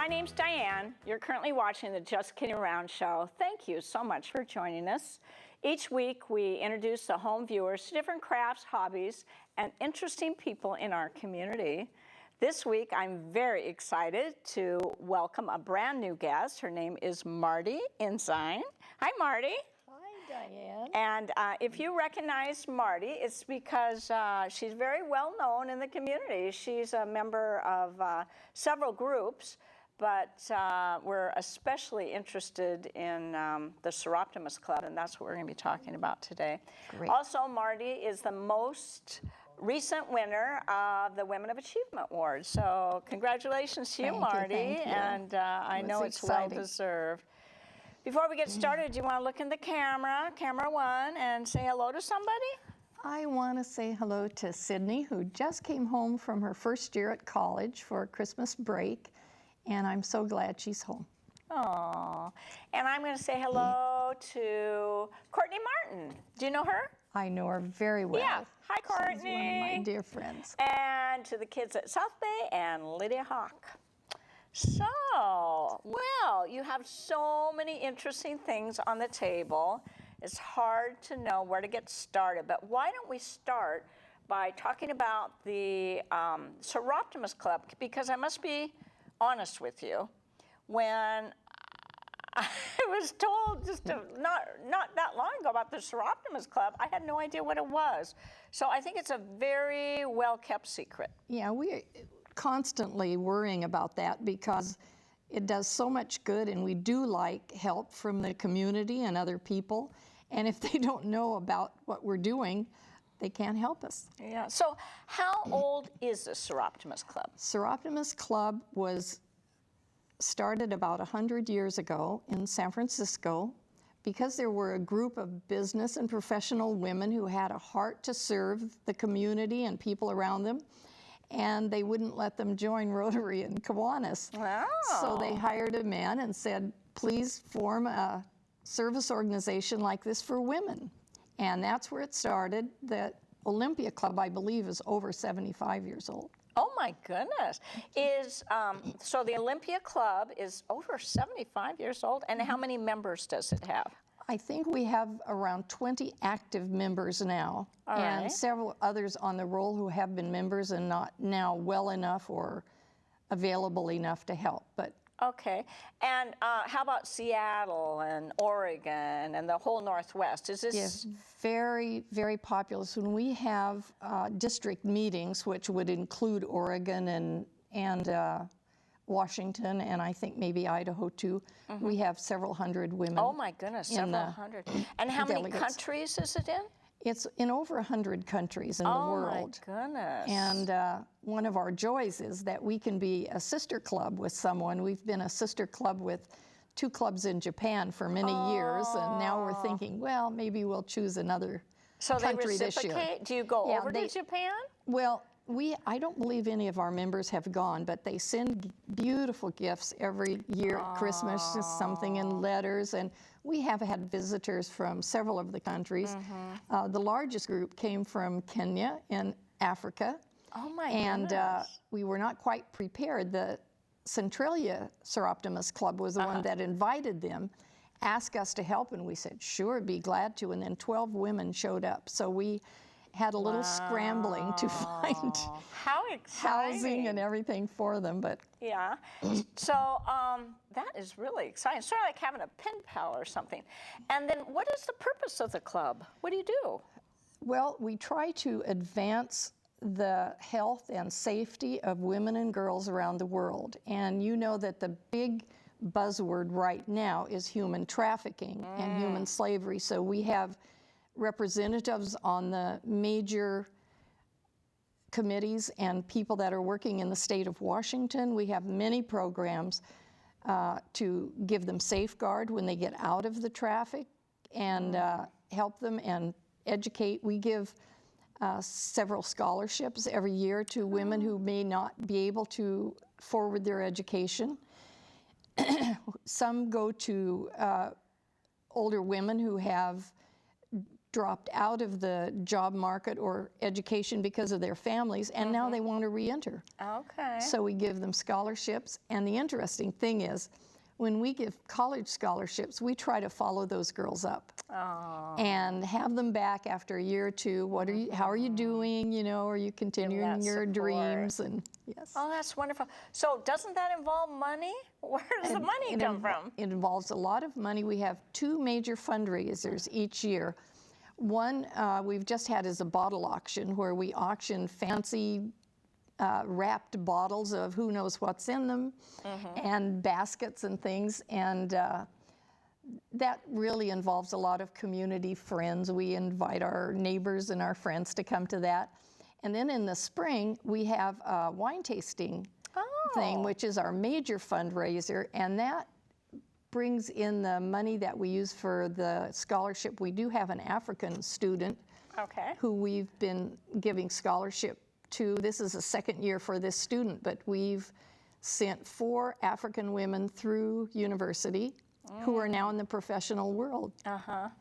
My name's Diane. You're currently watching the Just Kidding Around show. Thank you so much for joining us. Each week, we introduce the home viewers to different crafts, hobbies, and interesting people in our community. This week, I'm very excited to welcome a brand new guest. Her name is Marti Ensign. Hi, Marti. Hi, Diane. And if you recognize Marti, it's because she's very well known in the community. She's a member of several groups, but we're especially interested in the Soroptimist Club, and that's what we're going to be talking about today. Great. Also, Marti is the most recent winner of the Women of Achievement Award. So congratulations to you, Marti. Thank you. And I know it's well deserved. Before we get started, do you want to look in the camera one, and say hello to somebody? I want to say hello to Sydney, who just came home from her first year at college for Christmas break, and I'm so glad she's home. Aww. And I'm going to say hello to Courtney Martin. Do you know her? I know her very well. Yeah. Hi, Courtney. She's one of my dear friends. And to the kids at South Bay and Lydia Hawk. So, well, you have so many interesting things on the table. It's hard to know where to get started, but why don't we start by talking about the Soroptimist Club, because I must be honest with you. When I was told not that long ago about the Soroptimist Club, I had no idea what it was. So I think it's a very well-kept secret. Yeah, we constantly worrying about that because it does so much good, and we do like help from the community and other people. And if they don't know about what we're doing, they can't help us. Yeah. So how old is the Soroptimist Club? Soroptimist Club was started about 100 years ago in San Francisco because there were a group of business and professional women who had a heart to serve the community and people around them, and they wouldn't let them join Rotary in Kiwanis. Wow. So they hired a man and said, please form a service organization like this for women. And that's where it started. The Olympia Club, I believe, is over 75 years old. Oh my goodness. So the Olympia Club is over 75 years old, and how many members does it have? I think we have around 20 active members now, and several others on the roll who have been members and not now well enough or available enough to help. But okay. And how about Seattle and Oregon and the whole Northwest? Is this? Yes, very, very popular. So when we have district meetings, which would include Oregon and Washington, and I think maybe Idaho too, we have several hundred women. Oh my goodness, several hundred. And how many countries is it in? It's in over 100 countries in the world. Oh my goodness. And one of our joys is that we can be a sister club with someone. We've been a sister club with 2 clubs in Japan for many years, and now we're thinking, well, maybe we'll choose another country this year. Do you go over to Japan? Well, I don't believe any of our members have gone, but they send beautiful gifts every year at Christmas, just something in letters, and we have had visitors from several of the countries. The largest group came from Kenya in Africa. Oh my goodness. And we were not quite prepared. The Centralia Soroptimist Club was the one that invited them, asked us to help, and we said, sure, be glad to, and then 12 women showed up. So we had a little scrambling to find housing and everything for them, but yeah. So that is really exciting. Sort of like having a pen pal or something. And then, what is the purpose of the club? What do you do? Well, we try to advance the health and safety of women and girls around the world. And you know that the big buzzword right now is human trafficking and human slavery. So we have representatives on the major committees and people that are working in the state of Washington. We have many programs to give them safeguard when they get out of the traffic and help them and educate. We give several scholarships every year to women who may not be able to forward their education. Some go to older women who have dropped out of the job market or education because of their families, and now they want to re-enter. Okay. So we give them scholarships, and the interesting thing is, when we give college scholarships, we try to follow those girls up and have them back after a year or two. What are you? How are you doing? You know, are you continuing your dreams? And yes. Oh, that's wonderful. So doesn't that involve money? Where does the money come from? It involves a lot of money. We have two major fundraisers each year. One we've just had is a bottle auction where we auction fancy wrapped bottles of who knows what's in them and baskets and things, and that really involves a lot of community friends. We invite our neighbors and our friends to come to that. And then in the spring we have a wine tasting thing, which is our major fundraiser, and that brings in the money that we use for the scholarship. We do have an African student who we've been giving scholarship to. This is the second year for this student, but we've sent 4 African women through university who are now in the professional world. Wow.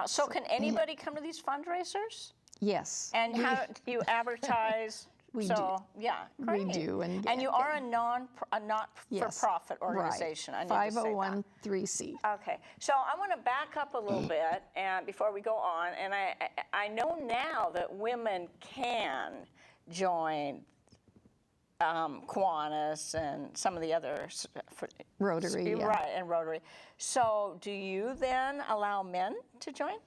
So can anybody come to these fundraisers? Yes. And how do you advertise? We so, do. Yeah, great. We do. And you are a not-for-profit organization. Right. I need to say that. 501(c)(3). Okay, so I want to back up a little bit and before we go on, and I know now that women can join Kiwanis and some of the other Rotary, yeah. Right, and Rotary. So do you then allow men to join?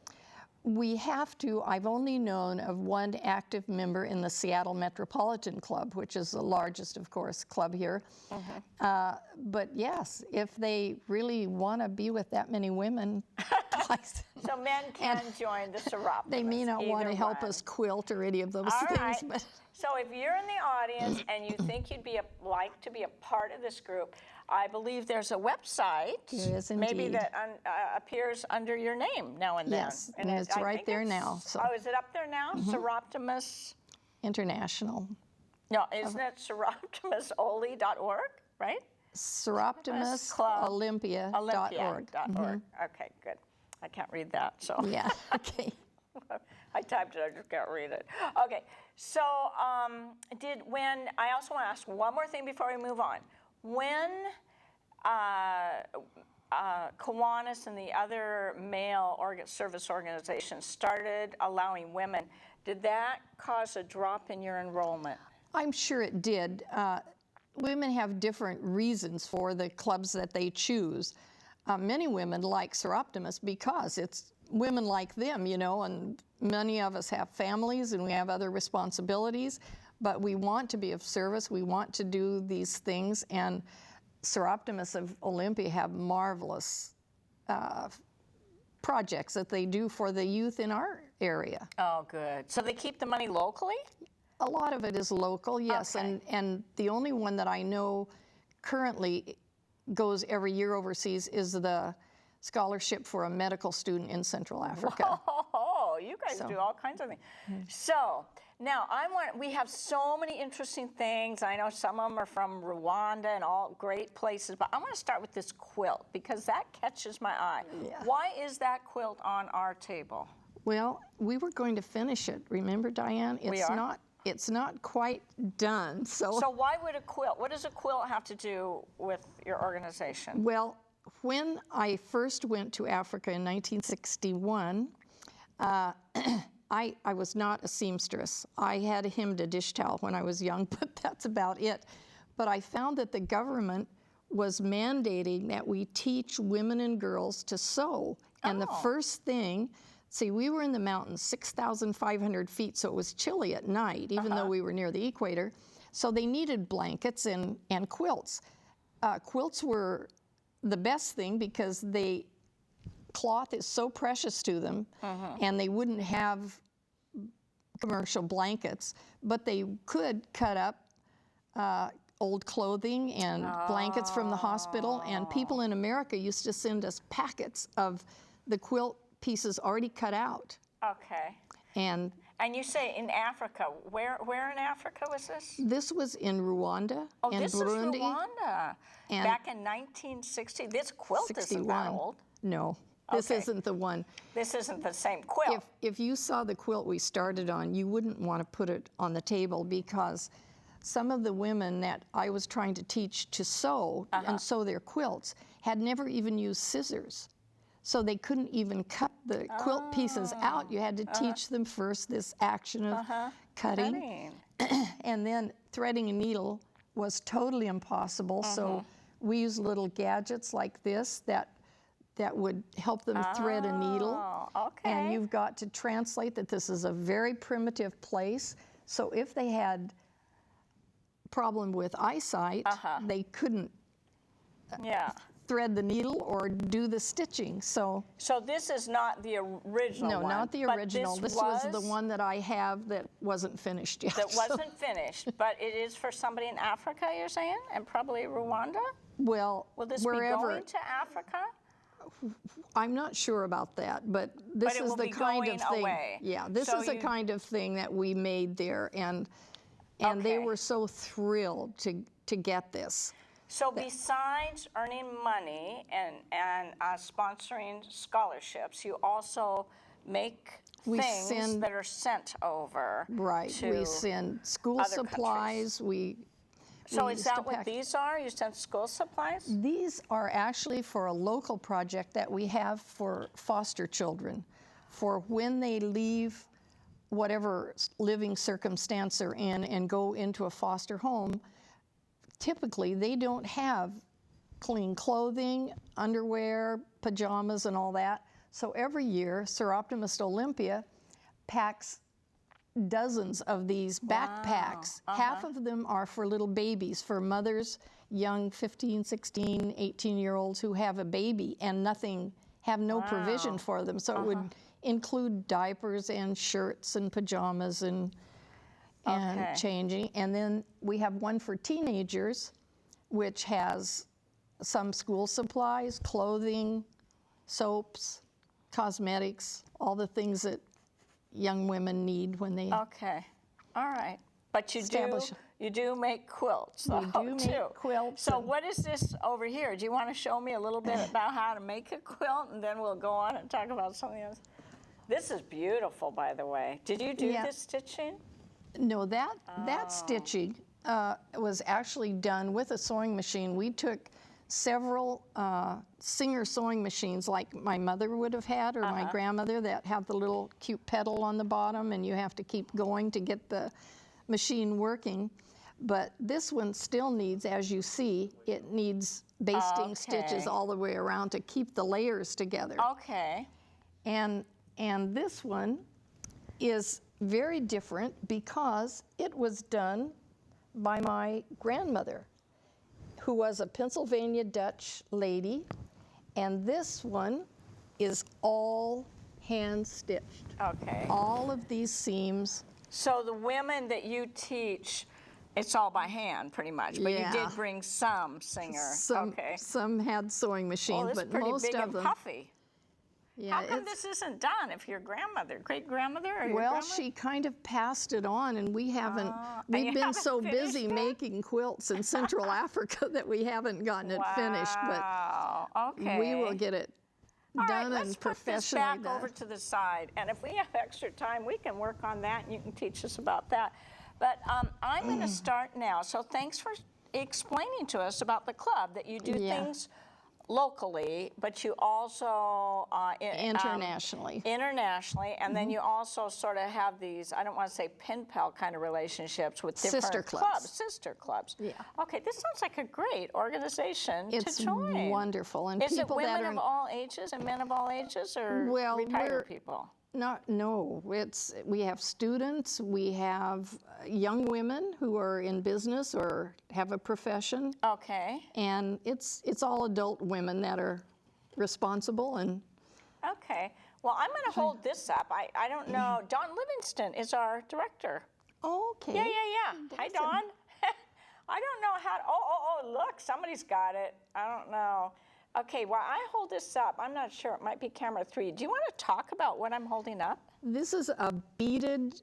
We have to. I've only known of one active member in the Seattle Metropolitan Club, which is the largest, of course, club here. But yes, if they really want to be with that many women twice. So men can join the Soroptimist. They may not want to help us quilt or any of those things. Right. But so if you're in the audience and you think you'd be like to be a part of this group, I believe there's a website, yes, maybe that appears under your name now and then. Yes, and it's right there now. So. Oh, is it up there now? Soroptimist International. No, isn't it soroptimistoli.org, right? SoroptimistOlympia.org. Okay, good. I can't read that, so. Yeah, okay. I typed it, I just can't read it. Okay, so I also want to ask one more thing before we move on. When Kiwanis and the other male service organizations started allowing women, did that cause a drop in your enrollment? I'm sure it did. Women have different reasons for the clubs that they choose. Many women like Soroptimist because it's women like them, you know, and many of us have families and we have other responsibilities, but we want to be of service. We want to do these things, and Soroptimists of Olympia have marvelous projects that they do for the youth in our area. Oh, good. So they keep the money locally? A lot of it is local, yes, and the only one that I know currently goes every year overseas is the scholarship for a medical student in Central Africa. Oh, you guys do all kinds of things. So now we have so many interesting things. I know some of them are from Rwanda and all great places, but I want to start with this quilt because that catches my eye. Yeah. Why is that quilt on our table? Well, we were going to finish it. Remember, Diane? It's not quite done. So why would a quilt? What does a quilt have to do with your organization? Well, when I first went to Africa in 1961, I was not a seamstress. I had hemmed a dish towel when I was young, but that's about it. But I found that the government was mandating that we teach women and girls to sew. And the first thing, see, we were in the mountains, 6,500 feet, so it was chilly at night, even though we were near the equator. So they needed blankets and quilts. Quilts were the best thing because cloth is so precious to them, and they wouldn't have commercial blankets, but they could cut up old clothing and blankets from the hospital, and people in America used to send us packets of the quilt pieces already cut out. Okay. And you say in Africa, where in Africa was this? This was in Rwanda and this Burundi. is Rwanda. And back in 1960. This quilt isn't that old. No. This Okay. isn't the one. This isn't the same quilt. If you saw the quilt we started on, you wouldn't want to put it on the table because some of the women that I was trying to teach to sew and sew their quilts had never even used scissors. So they couldn't even cut the quilt pieces out. You had to teach them first this action of cutting. And then threading a needle was totally impossible. So we use little gadgets like this that would help them thread a needle. Okay. And you've got to translate that this is a very primitive place. So if they had problem with eyesight, they couldn't thread the needle or do the stitching. So this is not the original one. No, not the original. This was the one that I have that wasn't finished yet. That wasn't finished, but it is for somebody in Africa, you're saying, and probably Rwanda? Well, Will this wherever, be going to Africa? I'm not sure about that, but this But it is will the be kind going of thing. away. Yeah, this So is the kind of thing that we made there, and they Okay. were so thrilled to get this. So besides earning money and sponsoring scholarships, you also make things that are sent over Right. to We send school other supplies. So is used that to what pack- these are? You send school supplies? These are actually for a local project that we have for foster children, for when they leave whatever living circumstance they're in and go into a foster home. Typically, they don't have clean clothing, underwear, pajamas, and all that. So every year, Soroptimist Olympia packs dozens of these backpacks. Half of them are for little babies, for mothers, young 15, 16, 18-year-olds who have a baby and have no provision for them. So it would include diapers and shirts and pajamas and changing. And then we have one for teenagers, which has some school supplies, clothing, soaps, cosmetics, all the things that young women need when they Okay, all right. But you do make quilts, though, do make quilts. So what is this over here? Do you want to show me a little bit about how to make a quilt, and then we'll go on and talk about something else? This is beautiful, by the way. Did you do this stitching? No, that stitching was actually done with a sewing machine. We took several Singer sewing machines like my mother would have had or my grandmother that have the little cute pedal on the bottom and you have to keep going to get the machine working. But this one still needs, as you see, it needs basting stitches all the way around to keep the layers together. Okay. And this one is very different because it was done by my grandmother, who was a Pennsylvania Dutch lady, and this one is all hand stitched. Okay. All of these seams. So the women that you teach, it's all by hand, pretty much. But you did bring some Singer. Some had sewing machines, It's but pretty most big of and them. puffy. Yeah, How come this isn't done if your grandmother, great-grandmother, or your well, grandmother? she kind of passed it on, and we haven't. We've you been haven't so finished busy it? making quilts in Central Africa that we haven't gotten it finished. But Wow, okay. we will get it All done right, and let's put this professionally back done. over to the side, and if we have extra time, we can work on that, and you can teach us about that. But I'm going to start now. So thanks for explaining to us about the club, that you do things locally, but you also Internationally. internationally, and then you also sort of have these, I don't want to say pen pal kind of relationships with different Sister clubs. sister clubs. Yeah. Okay, this sounds like a great organization It's to join. wonderful, and Is it people that women are of all ages and men of all ages, or Well, retired people? No, we have students, we have young women who are in business or have a profession, Okay. and it's all adult women that are responsible and Okay. Well, I'm going to hold this up. I don't know. Dawn Livingston is our director. okay. Yeah. Hi, Dawn. I don't know how. Oh, look, somebody's got it. I don't know. Okay, while I hold this up, I'm not sure. It might be camera 3. Do you want to talk about what I'm holding up? This is a beaded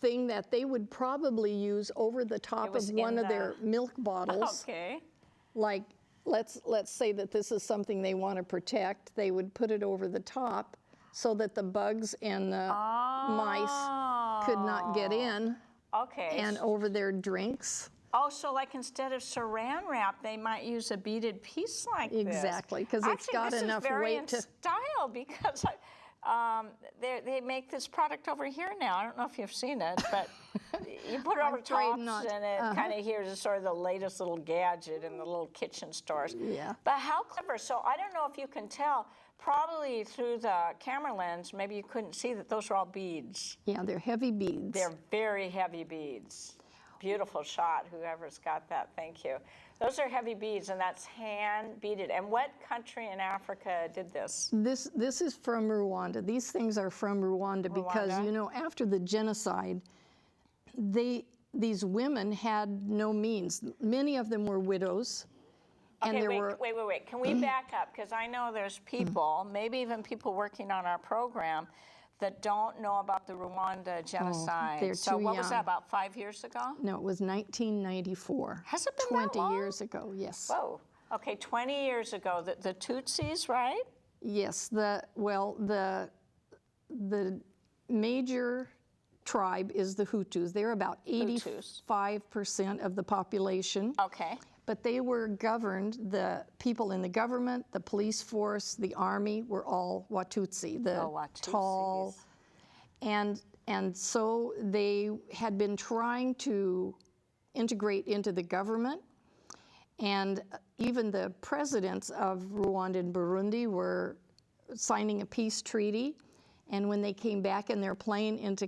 thing that they would probably use over the top of was one in of their milk bottles. Okay. Like let's say that this is something they want to protect, they would put it over the top so that the bugs and the mice could not get in. Okay. And over their drinks. Oh, so like instead of saran wrap, they might use a beaded piece like this. Exactly, because it's got enough weight to. Actually, this is very in style because they make this product over here now. I don't know if you've seen it, but you put it over tops and it kind of here's sort of the latest little gadget in the little kitchen stores. Yeah. But how clever. So I don't know if you can tell, probably through the camera lens, maybe you couldn't see that those are all beads. Yeah, they're heavy beads. They're very heavy beads. Beautiful shot, whoever's got that, thank you. Those are heavy beads, and that's hand beaded. And what country in Africa did this? This is from Rwanda. These things are from Rwanda because, you know, after the genocide, these women had no means. Many of them were widows. And Okay, there wait. Can we back up? Because I know there's people, maybe even people working on our program, that don't know about the Rwanda genocide. they're So too what was young. that, about 5 years ago? No, it was 1994. Has it been 20 that long? years ago, yes. Whoa. Okay, 20 years ago, the Tutsis, right? Yes, the major tribe is the Hutus. They're about 85% of the population. Okay. But they were governed, the people in the government, the police force, the army were all Watutsi, the tall. And so they had been trying to integrate into the government. And even the presidents of Rwanda and Burundi were signing a peace treaty. And when they came back in their plane into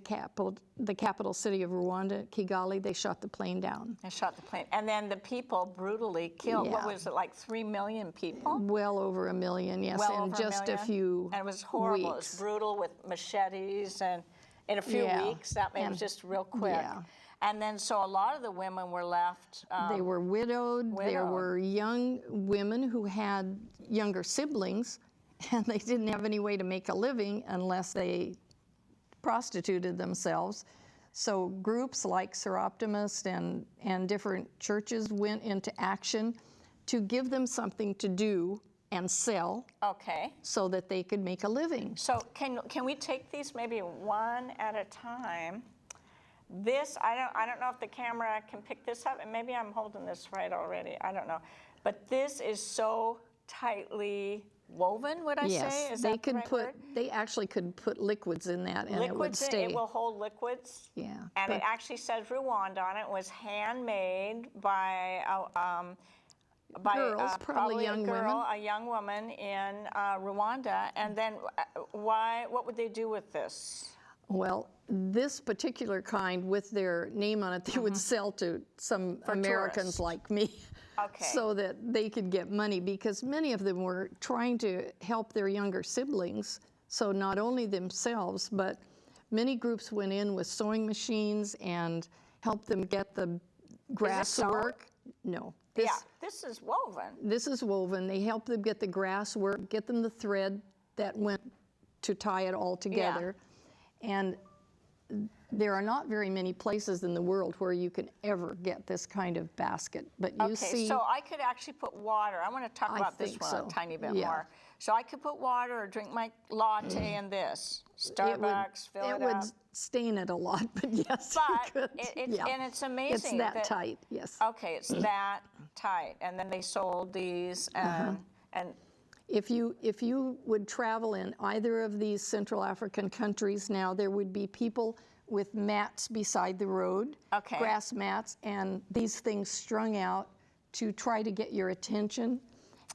the capital city of Rwanda, Kigali, they shot the plane down. They shot the plane. And then the people brutally killed, what was it, like 3 million people? Well over 1 million, yes, Well in over just a a few And it was horrible. weeks. It was brutal with machetes, and in a few weeks, it was just real quick. Yeah. And then so a lot of the women were left. They were widowed. There were young women who had younger siblings, and they didn't have any way to make a living unless they prostituted themselves. So groups like Soroptimist and different churches went into action to give them something to do and sell. Okay. So that they could make a living. So can we take these maybe one at a time? This, I don't know if the camera can pick this up, and maybe I'm holding this right already, I don't know. But this is so tightly woven, would I say? Is that the right word? They actually could put liquids in that and it would stay. It will hold liquids. Yeah. And it actually says Rwanda on it. It was handmade by girls, probably young women. A young woman in Rwanda. And then what would they do with this? Well, this particular kind with their name on it, they would sell to some Americans tourists. like me. Okay. So that they could get money, because many of them were trying to help their younger siblings, so not only themselves, but many groups went in with sewing machines and helped them get the grass work. No. This is woven. This is woven. They helped them get the grass work, get them the thread that went to tie it all together. And there are not very many places in the world where you can ever get this kind of basket. But you see, so I could actually put water. I want to talk about this one a tiny bit more. So I could put water or drink my latte in this. Starbucks, fill it up. It would stain it a lot, but yes, you could. And it's amazing. It's that tight, yes. Okay, it's that tight. And then they sold these and If you would travel in either of these Central African countries now, there would be people with mats beside the road, grass mats, and these things strung out to try to get your attention.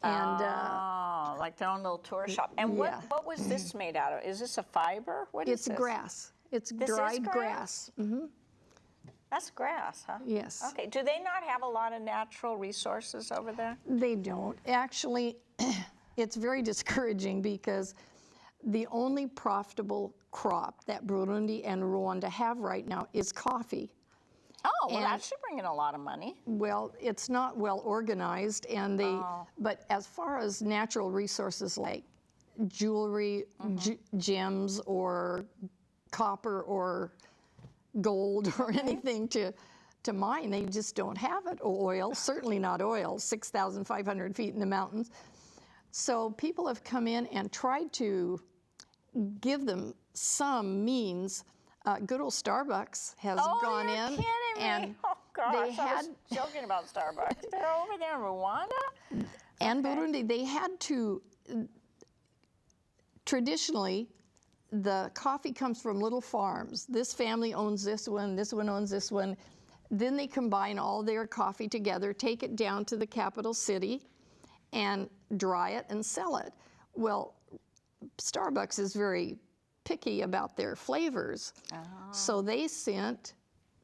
And like their own little tour shop. And what was this made out of? Is this a fiber? What is this? It's grass. It's dried grass. That's grass, huh? Yes. Okay. Do they not have a lot of natural resources over there? They don't. Actually, it's very discouraging because the only profitable crop that Burundi and Rwanda have right now is coffee. Oh, well, that should bring in a lot of money. Well, it's not well organized, and but as far as natural resources like jewelry, gems, or copper or gold or anything to to mine. They just don't have it. Oil, certainly not oil, 6,500 feet in the mountains. So people have come in and tried to give them some means. Good old Starbucks has gone in. Kidding me. And oh gosh, they had, I was joking about Starbucks. They're over there in Rwanda? and Burundi, they had to, traditionally, the coffee comes from little farms. This family owns this one owns this one. Then they combine all their coffee together, take it down to the capital city, and dry it and sell it. Well, Starbucks is very picky about their flavors. So they sent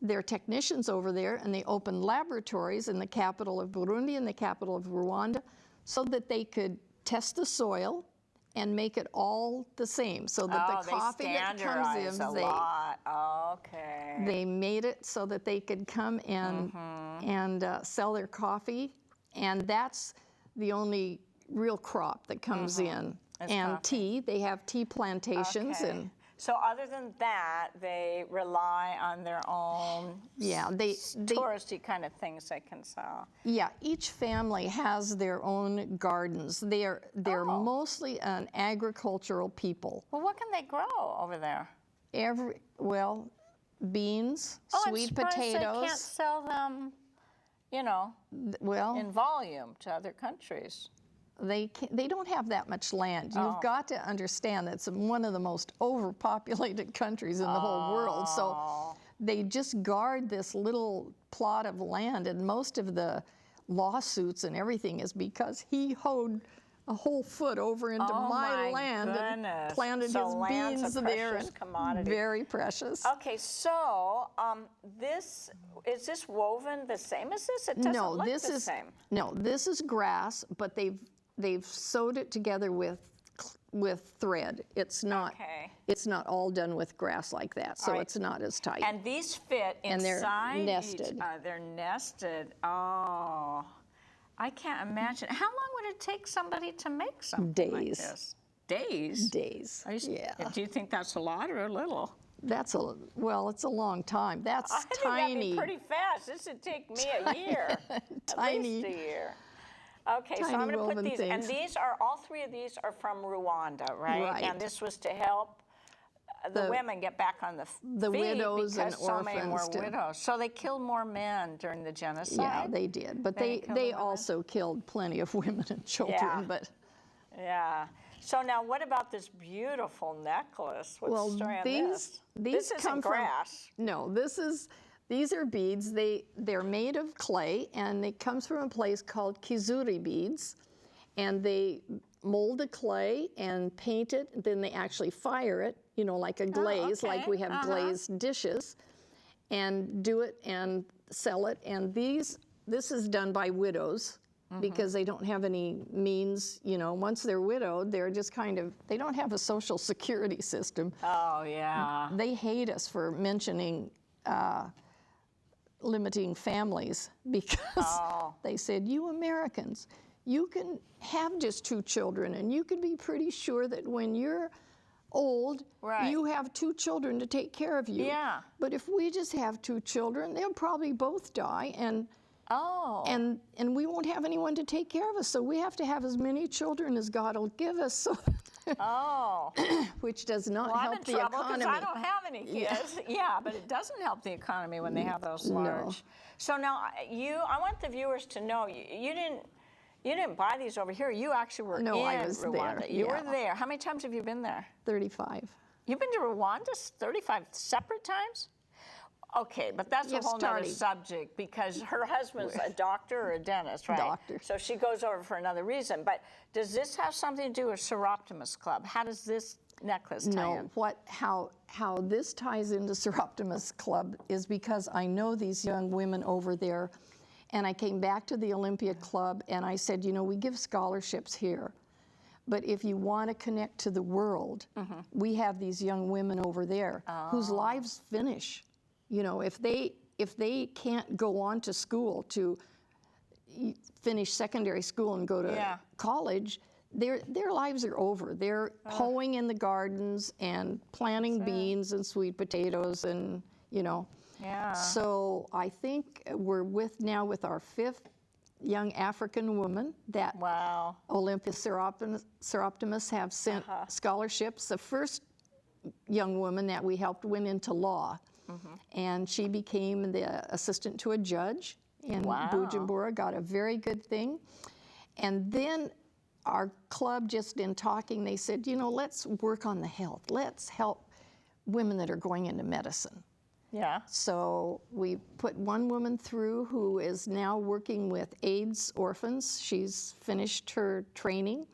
their technicians over there, and they opened laboratories in the capital of Burundi and the capital of Rwanda so that they could test the soil and make it all the same, so that the coffee that comes in, they made it so that they could come and sell their coffee, and that's the only real crop that comes in. And tea, they have tea plantations. And so other than that, they rely on their own touristy kind of things they can sell. Yeah, each family has their own gardens. They're mostly an agricultural people. Well, what can they grow over there? Beans, sweet potatoes. They can't sell them, in volume to other countries. They don't have that much land. You've got to understand that it's one of the most overpopulated countries in the whole world. So they just guard this little plot of land, and most of the lawsuits and everything is because he hoed a whole foot over into my land and planted his beans there. Commodity. Very precious. Okay, so is this woven the same as this? It doesn't look the same. No, this is grass, but they've sewed it together with thread. It's not all done with grass like that, so it's not as tight. And these fit inside. And they're nested. They're nested. Oh, I can't imagine. How long would it take somebody to make something like this? Days. Days. Do you think that's a lot or a little? It's a long time. That's I think tiny. That'd be pretty fast. This would take me a year. Tiny. At least a year. Okay, so I'm going to put these, and all three of these are from Rwanda, right? Right. And this was to help the women get back on the feet widows and because so many more orphans widows. So they killed more men during the genocide. Yeah, they did, but they also killed plenty of women and children. Yeah. But So now, what about this beautiful necklace? What's the story on this? These isn't grass. No, these are beads. They're made of clay, and it comes from a place called Kizuri beads, and they mold the clay and paint it, and then they actually fire it, like a glaze, like we have glazed dishes, and do it and sell it. And this is done by widows because they don't have any means, once they're widowed, they're just they don't have a social security system. Oh, yeah. They hate us for mentioning limiting families because they said, you Americans, you can have just 2 children, and you can be pretty sure that when you're old, you have 2 children to take care of you. Yeah. But if we just have 2 children, they'll probably both die, and we won't have anyone to take care of us. So we have to have as many children as God will give us. So which does not help the economy. I don't have any kids. Yeah, but it doesn't help the economy when they have those large. No. So now I want the viewers to know you didn't buy these over here. You actually were in I was Rwanda. there. You were there. How many times have you been there? 35. You've been to Rwanda 35 separate times? Okay, but that's a whole other subject because her husband's a doctor or a dentist, right? Doctor. So she goes over for another reason. But does this have something to do with Soroptimist Club? How does this necklace tie in? How this ties into Soroptimist Club is because I know these young women over there, and I came back to the Olympia Club and I said, we give scholarships here. But if you want to connect to the world, we have these young women over there whose lives finish. If they can't go on to school to finish secondary school and go to college, their lives are over. They're hoeing in the gardens and planting beans and sweet potatoes and Yeah. So I think we're now with our 5th young African woman that Wow. Olympia Soroptimists have sent scholarships. The first young woman that we helped went into law, and she became the assistant to a judge in Bujumbura, got a very good thing. And then our club, just in talking, they said, you know, let's work on the health. Let's help women that are going into medicine. Yeah. So we put one woman through who is now working with AIDS orphans. She's finished her training.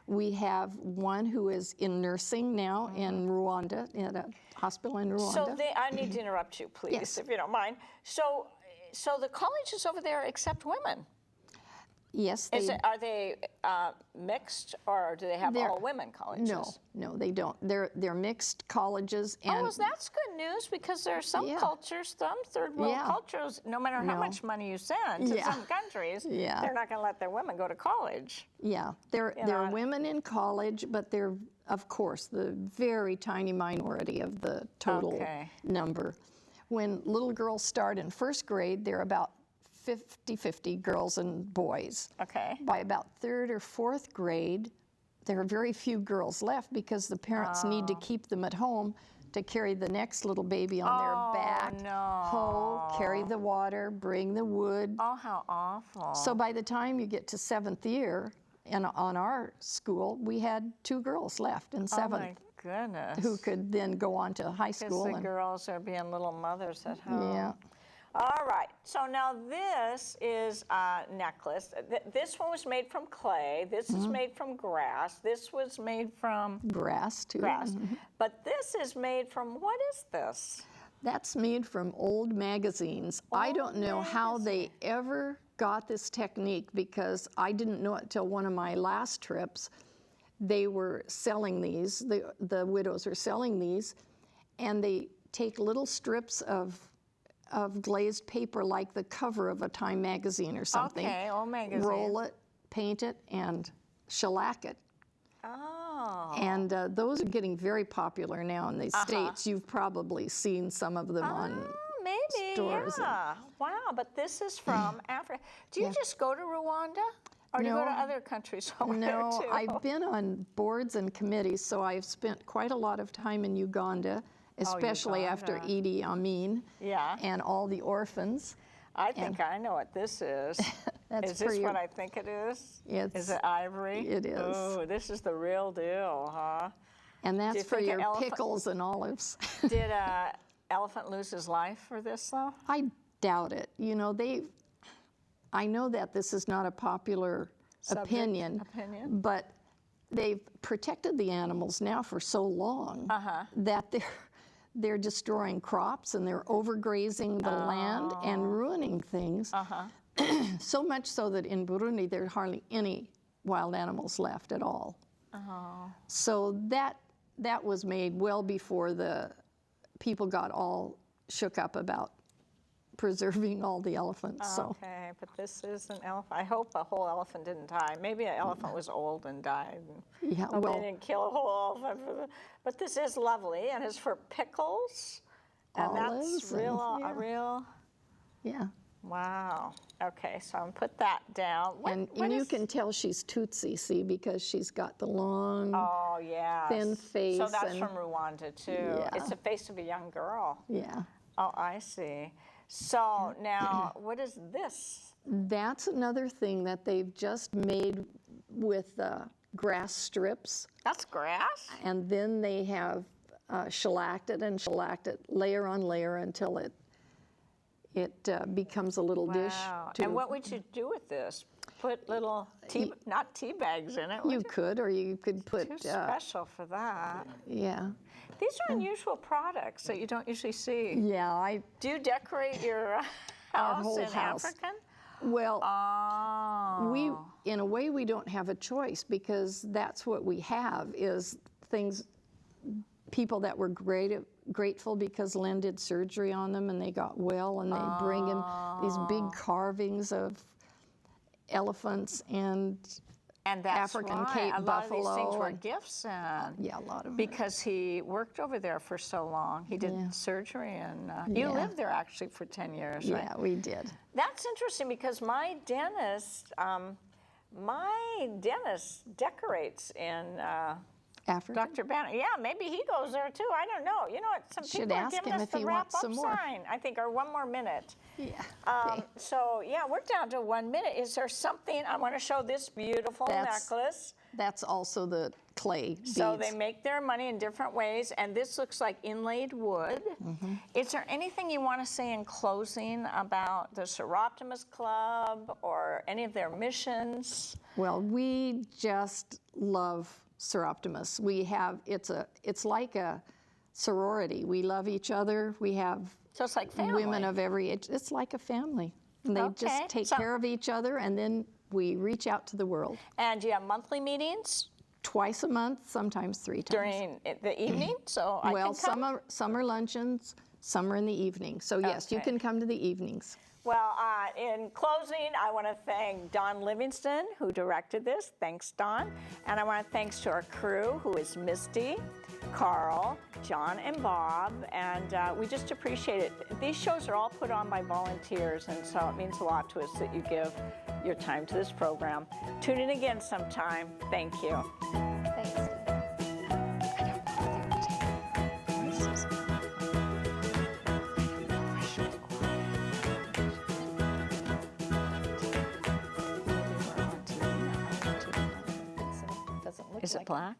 We have one who is in nursing now in Rwanda, at a hospital in Rwanda. So I need to interrupt you, please, Yes. if you don't mind. So the colleges over there accept women. Yes, Are they mixed, or do they have all women colleges? No, they don't. They're mixed colleges. And well, that's good news, because there are some cultures, some third world cultures, no matter how much money you send to some countries, they're not going to let their women go to college. Yeah, there are women in college, but they're, of course, the very tiny minority of the total number. When little girls start in 1st grade, they're about 50-50 girls and boys. Okay. By about 3rd or 4th grade, there are very few girls left, because the parents need to keep them at home to carry the next little baby on their back, hoe, carry the water, bring the wood. Oh, how awful. So by the time you get to 7th year, and on our school, we had 2 girls left in 7th. Oh my goodness. Who could then go on to high school. Because the girls are being little mothers at home. Yeah. All right, so now this is a necklace. This one was made from clay. This is made from grass. This was made from grass, too. Grass. But this is made from, what is this? That's made from old magazines. I don't know how they ever got this technique, because I didn't know it till one of my last trips. They were selling these, the widows are selling these, and they take little strips of glazed paper, like the cover of a Time magazine or something. Okay, old magazine. Roll it, paint it, and shellac it. Oh. And those are getting very popular now in the States. You've probably seen some of them on maybe, stores. Yeah. Wow, but this is from Africa. Do you just go to Rwanda? Or do you go to other countries over there, too? No, I've been on boards and committees, so I've spent quite a lot of time in Uganda, especially after Idi Amin and all the orphans. I think I know what this is. Is this what I think it is? Is it ivory? It is. Oh, this is the real deal, huh? And that's for your pickles and olives. Did an elephant lose his life for this, though? I doubt it. You know, I know that this is not a popular opinion, but they've protected the animals now for so long that they're destroying crops, and they're overgrazing the land and ruining things. So much so that in Burundi there are hardly any wild animals left at all. So that was made well before the people got all shook up about preserving all the elephants. Okay, but this is an elephant. I hope a whole elephant didn't die. Maybe an elephant was old and died. Yeah, they didn't kill a whole elephant. But this is lovely, and it's for pickles. And olives, that's real. Yeah. Wow. Okay, so I'm gonna put that down. And you can tell she's Tutsi, see, because she's got the long, thin face. So that's from Rwanda too. Yeah. It's the face of a young girl. Yeah. Oh, I see. So now, what is this? That's another thing that they've just made with grass strips. That's grass? And then they have shellacked it layer on layer until it becomes a little dish. And what would you do with this? Put little not tea bags in it. You could, or you could put. Too special for that. Yeah. These are unusual products that you don't usually see. Yeah, Do you decorate your house in African? Well, in a way, we don't have a choice, because that's what we have is things. People that were grateful because Len did surgery on them and they got well, and they bring him these big carvings of elephants and And that's African why Cape a lot of buffalo. these things were and- gifts, and Yeah, a lot of them. because he worked over there for so long. He did Yeah. surgery, and you Yeah. lived there actually for 10 years, right? Yeah, we did. That's interesting because my dentist decorates in African. Dr. Banner. Yeah, maybe he goes there too. I don't know. You know what? Some Should people are ask giving him us if the he wrap wants up some more. sign, I think, or one more minute. Yeah. Okay. So yeah, we're down to 1 minute. Is there something I want to show this beautiful necklace? That's also the clay beads. So they make their money in different ways, and this looks like inlaid wood. Is there anything you want to say in closing about the Soroptimist Club or any of their missions? Well, we just love Soroptimists. We have, it's like a sorority. We love each other. We have So it's like family. women of every age. It's like a family. And they Okay. just take So- care of each other, and then we reach out to the world. And you have monthly meetings Twice a month, sometimes 3 times. during the evening, so I Well, can come. some are luncheons, some are in the evening. So yes, you Okay. can come to the evenings. Well, in closing, I want to thank Don Livingston, who directed this. Thanks, Don. And I want to thanks to our crew, who is Misty, Carl, John, and Bob. And we just appreciate it. These shows are all put on by volunteers, and so it means a lot to us that you give your time to this program. Tune in again sometime. Thank you. Thanks. Is it black?